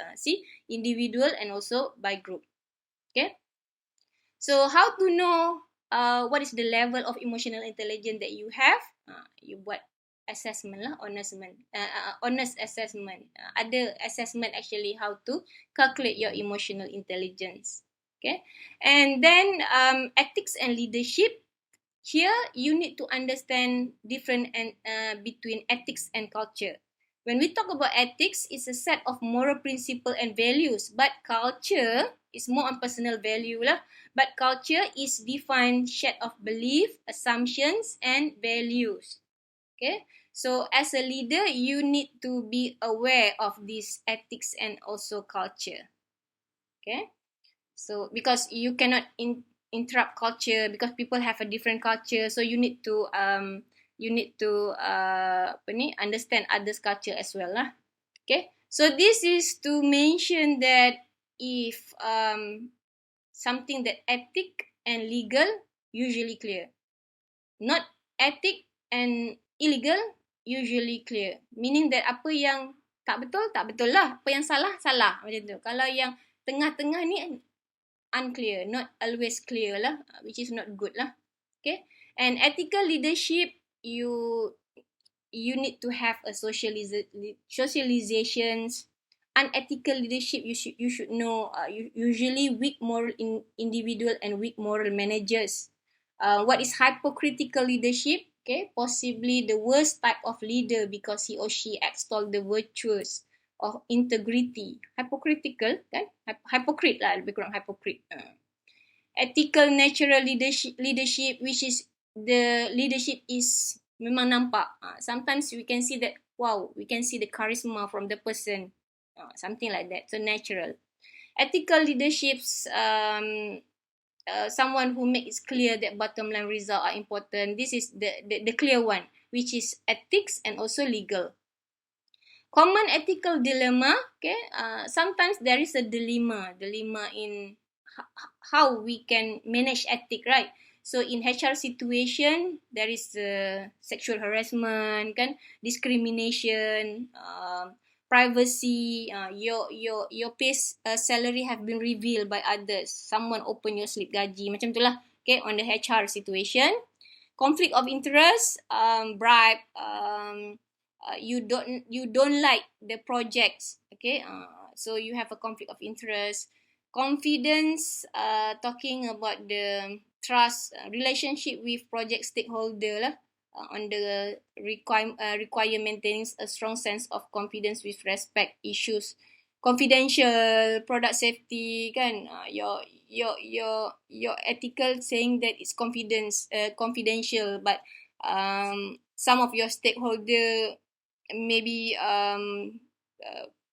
individual and also by group. Okay? So how to know what is the level of emotional intelligence that you have? You buat assessment lah, honest assessment. Ada assessment actually how to calculate your emotional intelligence. Okay, and then ethics and leadership. Here you need to understand different between ethics and culture. When we talk about ethics, it's a set of moral principles and values, but culture is more on personal value lah. But culture is defined set of belief, assumptions, and values. Okay, so as a leader, you need to be aware of these ethics and also culture. Okay, so because you cannot interrupt culture because people have a different culture, so you need to understand others' culture as well lah. Okay, so this is to mention that if something that ethic and legal usually clear, not ethic and illegal usually clear, meaning that apa yang tak betul lah, apa yang salah macam tu. Kalau yang tengah-tengah ni unclear, not always clear lah, which is not good lah. Okay, and ethical leadership, you need to have a socializations. Unethical leadership, you should know usually weak moral individual and weak moral managers. What is hypocritical leadership? Okay, possibly the worst type of leader because he or she extol the virtues of integrity. Hypocritical kan? Hypocrite lah, lebih kurang hypocrite. Ethical natural leadership, which is the leadership is memang nampak. Sometimes we can see that, wow, we can see the charisma from the person. Something like that. So natural. Ethical leaderships, someone who makes it clear that bottom line results are important. This is the clear one, which is ethics and also legal. Common ethical dilemma, okay, sometimes there is a dilemma in how we can manage ethic, right? So in HR situation, there is sexual harassment, kan, discrimination, privacy, your pay salary have been revealed by others. Someone open your slip gaji, macam itulah. Okay, on the HR situation, conflict of interest, bribe, you don't like the projects, okay, so you have a conflict of interest. Confidence, talking about the trust, relationship with project stakeholder lah, on the require maintaining a strong sense of confidence with respect issues. Confidential, product safety, kan, your ethical saying that it's confidential, but some of your stakeholder maybe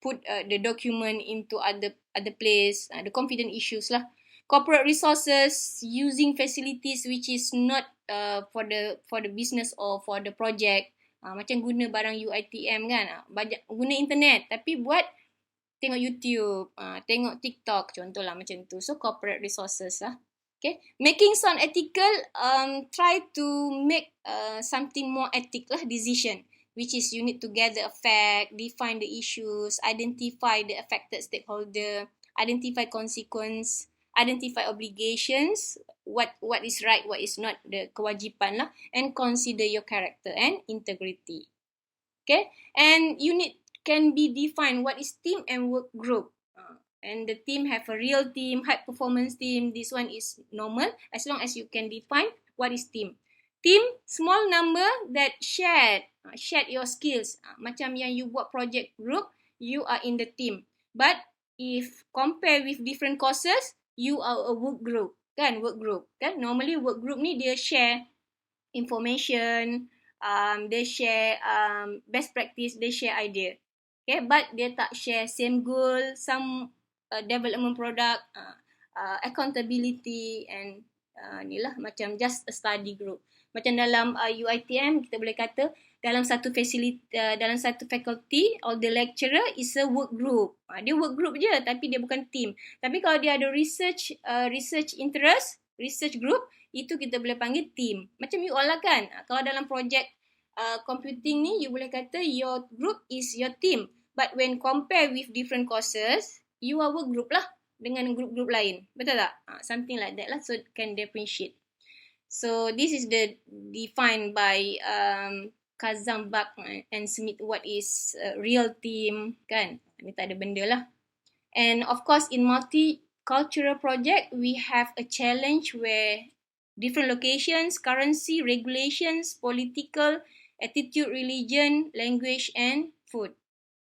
put the document into other place, the confident issues lah. Corporate resources, using facilities which is not for the business or for the project, macam guna barang UiTM kan, guna internet tapi buat tengok YouTube, tengok TikTok contohlah macam tu. So corporate resources lah. Okay, making sound ethical, try to make something more ethical lah decision, which is you need to gather a fact, define the issues, identify the affected stakeholder, identify consequence, identify obligations, what is right, what is not, the kewajipan lah, and consider your character and integrity. Okay, and unit can be defined what is team and work group. And the team have a real team, high performance team. This one is normal as long as you can define what is team. Team, small number that shared your skills. Macam yang you buat project group, you are in the team. But if compare with different courses, you are a work group. Kan, work group. Kan, normally work group ni dia share information, they share best practice, they share idea. Okay, but dia tak share same goal, some development product, accountability, and ni lah macam just a study group. Macam dalam UiTM kita boleh kata dalam satu faculty, all the lecturer is a work group. Dia work group je tapi dia bukan team. Tapi kalau dia ada research interest, research group, itu kita boleh panggil team. Macam you all lah kan. Kalau dalam project computing ni, you boleh kata your group is your team. But when compare with different courses, you are work group lah dengan group-group lain. Betul tak? Something like that lah. So can differentiate. So this is the defined by Kazam, Bak and Smith what is real team kan. Ni tak ada benda lah. And of course in multicultural project, we have a challenge where different locations, currency, regulations, political, attitude, religion, language and food.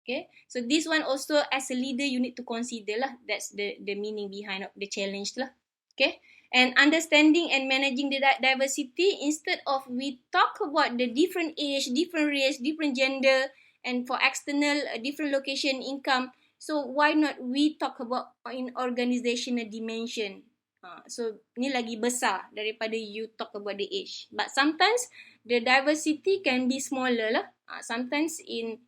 Okay, so this one also as a leader you need to consider lah. That's the meaning behind the challenge lah. Okay, and understanding and managing the diversity, instead of we talk about the different age, different race, different gender, and for external different location, income. So why not we talk about in organizational dimension? So ni lagi besar daripada you talk about the age. But sometimes the diversity can be smaller lah. Sometimes in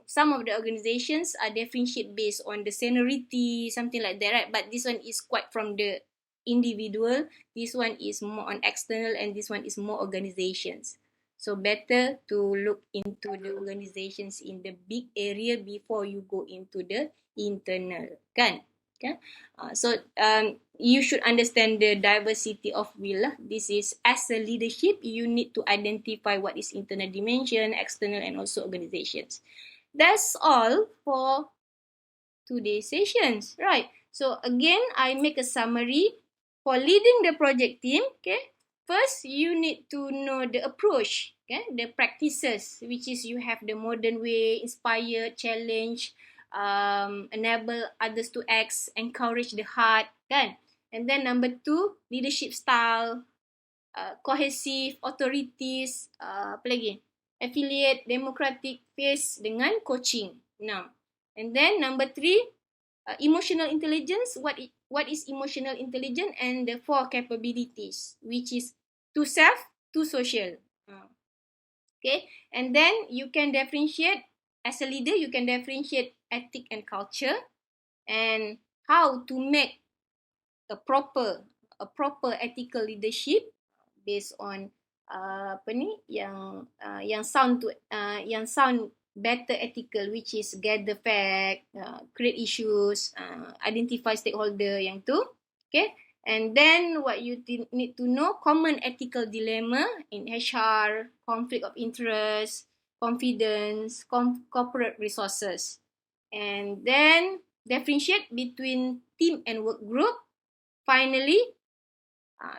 some of the organizations are differentiate based on the seniority, something like that, right? But this one is quite from the individual. This one is more on external, and this one is more organizations. So better to look into the organizations in the big area before you go into the internal, kan? Okay? So you should understand the diversity of will. This is as a leadership, you need to identify what is internal dimension, external, and also organizations. That's all for today's sessions, right? So again, I make a summary for leading the project team. Okay, first you need to know the approach, okay, the practices, which is you have the modern way, inspire, challenge, enable others to act, encourage the heart, kan? And then number 2, leadership style, cohesive, authorities, apa lagi? Affiliate, democratic, pace dengan coaching. Now, and then number 3, emotional intelligence. What is emotional intelligence? And the 4 capabilities, which is to self, to social. Okay, and then you can differentiate, as a leader, you can differentiate ethic and culture, and how to make a proper ethical leadership based on apa ni yang sound better ethical, which is gather fact, create issues, identify stakeholder yang tu. Okay, and then what you need to know, common ethical dilemma in HR, conflict of interest, confidence, corporate resources, and then differentiate between team and work group. Finally,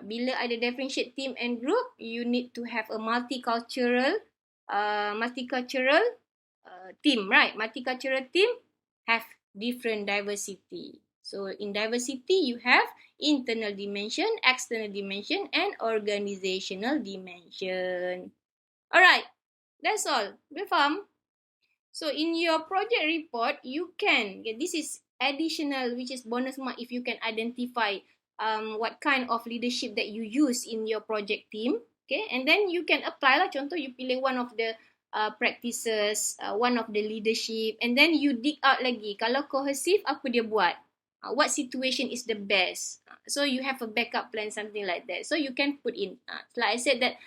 bila ada differentiate team and group, you need to have a multicultural team, right? Multicultural team have different diversity. So in diversity, you have internal dimension, external dimension, and organizational dimension. Alright, that's all. Boleh faham? So in your project report, you can, okay, this is additional, which is bonus mark if you can identify what kind of leadership that you use in your project team. Okay, and then you can apply lah. Contoh, you pilih one of the practices, one of the leadership, and then you dig out lagi. Kalau cohesive, apa dia buat? What situation is the best? So you have a backup plan, something like that. So you can put in. Like I said that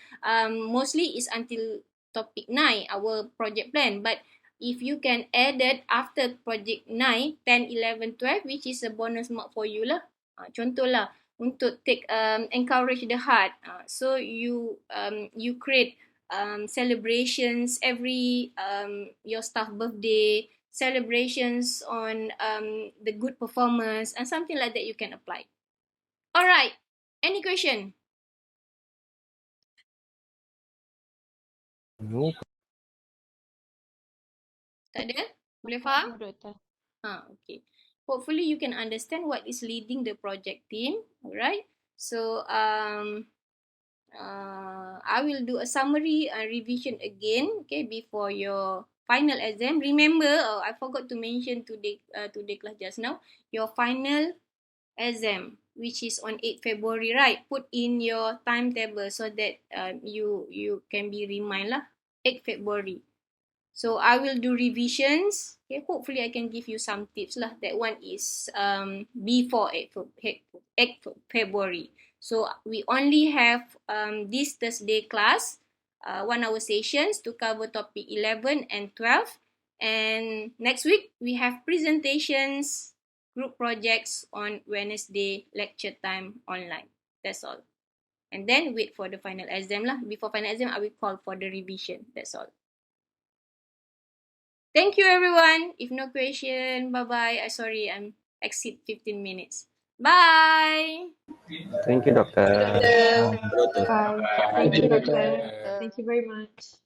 mostly is until topic 9, our project plan. But if you can add it after project 9, 10, 11, 12, which is a bonus mark for you lah. Contoh lah, untuk take encourage the heart. So you create celebrations every your staff birthday, celebrations on the good performance, and something like that you can apply. Alright, any question? No. Tak ada? Boleh faham? Doktor. Okay. Hopefully you can understand what is leading the project team. Alright. So I will do a summary and revision again. Okay, before your final exam. Remember, I forgot to mention today class just now. Your final exam, which is on 8 February, right? Put in your timetable so that you can be remind lah. 8 February. So I will do revisions. Okay, hopefully I can give you some tips lah. That one is before 8 February. So we only have this Thursday class, 1 hour sessions to cover topic 11 and 12. And next week we have presentations, group projects on Wednesday, lecture time online. That's all. And then wait for the final exam lah. Before final exam, I will call for the revision. That's all. Thank you, everyone. If no question, bye-bye. Sorry, I'm exceed 15 minutes. Bye. Thank you, Doctor. Bye. Thank you, Doctor. Thank you very much.